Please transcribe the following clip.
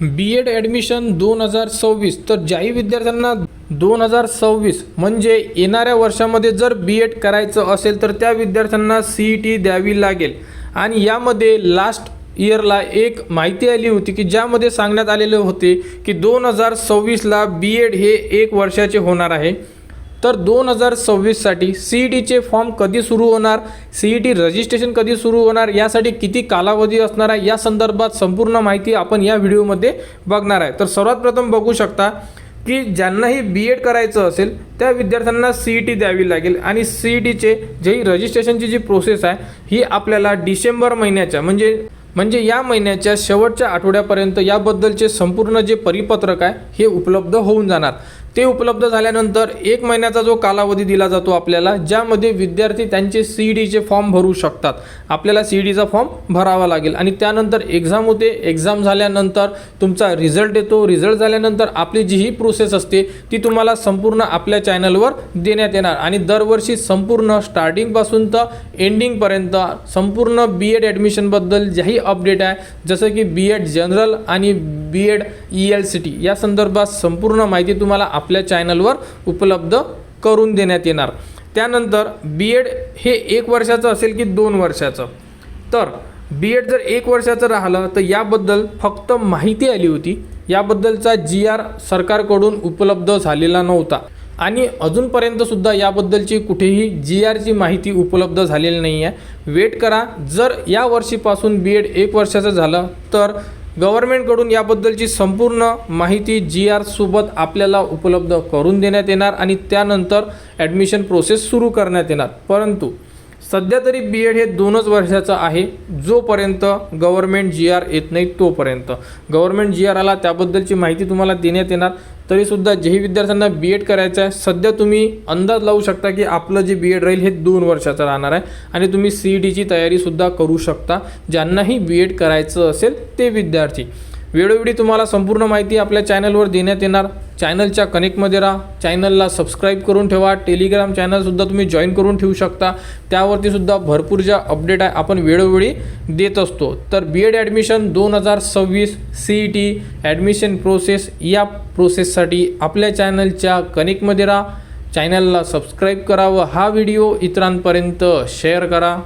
B.Ed admission 2026 तर ज्याही विद्यार्थ्यांना 2026 म्हणजे येणाऱ्या वर्षामध्ये जर B.Ed करायचं असेल तर त्या विद्यार्थ्यांना CET द्यावी लागेल। आणि यामध्ये लास्ट इयरला एक माहिती आली होती की ज्यामध्ये सांगण्यात आलेले होते की 2026ला B.Ed हे 1 वर्षाचे होणार आहे। तर 2026 साठी CETचे फॉर्म कधी सुरू होणार, CET रजिस्ट्रेशन कधी सुरू होणार, यासाठी किती कालावधी असणार आहे, या संदर्भात संपूर्ण माहिती आपण या व्हिडिओमध्ये बघणार आहे। तर सर्वात प्रथम बघू शकता की ज्यांनाही B.Ed करायचं असेल त्या विद्यार्थ्यांना CET द्यावी लागेल आणि CETचे जे रजिस्ट्रेशनची जी प्रोसेस आहे ही आपल्याला डिसेंबर महिन्याच्या म्हणजे या महिन्याच्या शेवटच्या आठवड्यापर्यंत याबद्दलचे संपूर्ण जे परिपत्रक आहे हे उपलब्ध होऊन जाणार। ते उपलब्ध झाल्यानंतर 1 महिन्याचा जो कालावधी दिला जातो आपल्याला, ज्यामध्ये विद्यार्थी त्यांचे CETचे फॉर्म भरू शकतात। आपल्याला CETचा फॉर्म भरावा लागेल आणि त्यानंतर एक्झाम होते। एक्झाम झाल्यानंतर तुमचा रिझल्ट येतो। रिझल्ट झाल्यानंतर आपली जी ही प्रोसेस असते ती तुम्हाला संपूर्ण आपल्या चॅनलवर देण्यात येणार आणि दरवर्षी संपूर्ण स्टार्टिंगपासून तर एंडिंगपर्यंत संपूर्ण B.Ed ॲडमिशनबद्दल ज्याही अपडेट आहे, जसं की B.Ed जनरल आणि B.Ed ELCT या संदर्भात संपूर्ण माहिती तुम्हाला आपल्या चॅनलवर उपलब्ध करून देण्यात येणार। त्यानंतर B.Ed हे 1 वर्षाचं असेल की 2 वर्षाचं, तर B.Ed जर 1 वर्षाचं राहिलं तर याबद्दल फक्त माहिती आली होती, याबद्दलचा GR सरकारकडून उपलब्ध झालेला नव्हता आणि अजूनपर्यंत सुद्धा याबद्दलची कुठेही GRची माहिती उपलब्ध झालेली नाही आहे। वेट करा, जर या वर्षीपासून B.Ed 1 वर्षाचं झालं तर गव्हर्नमेंटकडून याबद्दलची संपूर्ण माहिती GR सोबत आपल्याला उपलब्ध करून देण्यात येणार आणि त्यानंतर ॲडमिशन प्रोसेस सुरू करण्यात येणार। परंतु सध्या तरी B.Ed हे 2च वर्षाचं आहे, जोपर्यंत गव्हर्नमेंट GR येत नाही तोपर्यंत। गव्हर्नमेंट GR आला त्याबद्दलची माहिती तुम्हाला देण्यात येणार। तरीसुद्धा जेही विद्यार्थ्यांना B.Ed करायचं आहे, सध्या तुम्ही अंदाज लावू शकता की आपलं जे B.Ed राहील हे 2 वर्षाचं राहणार आहे आणि तुम्ही CETची तयारीसुद्धा करू शकता ज्यांनाही B.Ed करायचं असेल ते विद्यार्थी। वेळोवेळी तुम्हाला संपूर्ण माहिती आपल्या चॅनलवर देण्यात येणार। चॅनलच्या कनेक्टमध्ये राहा, चॅनलला सबस्क्राईब करून ठेवा। टेलिग्राम चॅनलसुद्धा तुम्ही जॉईन करून ठेवू शकता, त्यावरती सुद्धा भरपूर ज्या अपडेट आहे आपण वेळोवेळी देत असतो। तर B.Ed admission 2026 CET admission process या प्रोसेससाठी आपल्या चॅनलच्या कनेक्टमध्ये राहा, चॅनलला सबस्क्राईब करा व हा व्हिडिओ इतरांपर्यंत शेअर करा।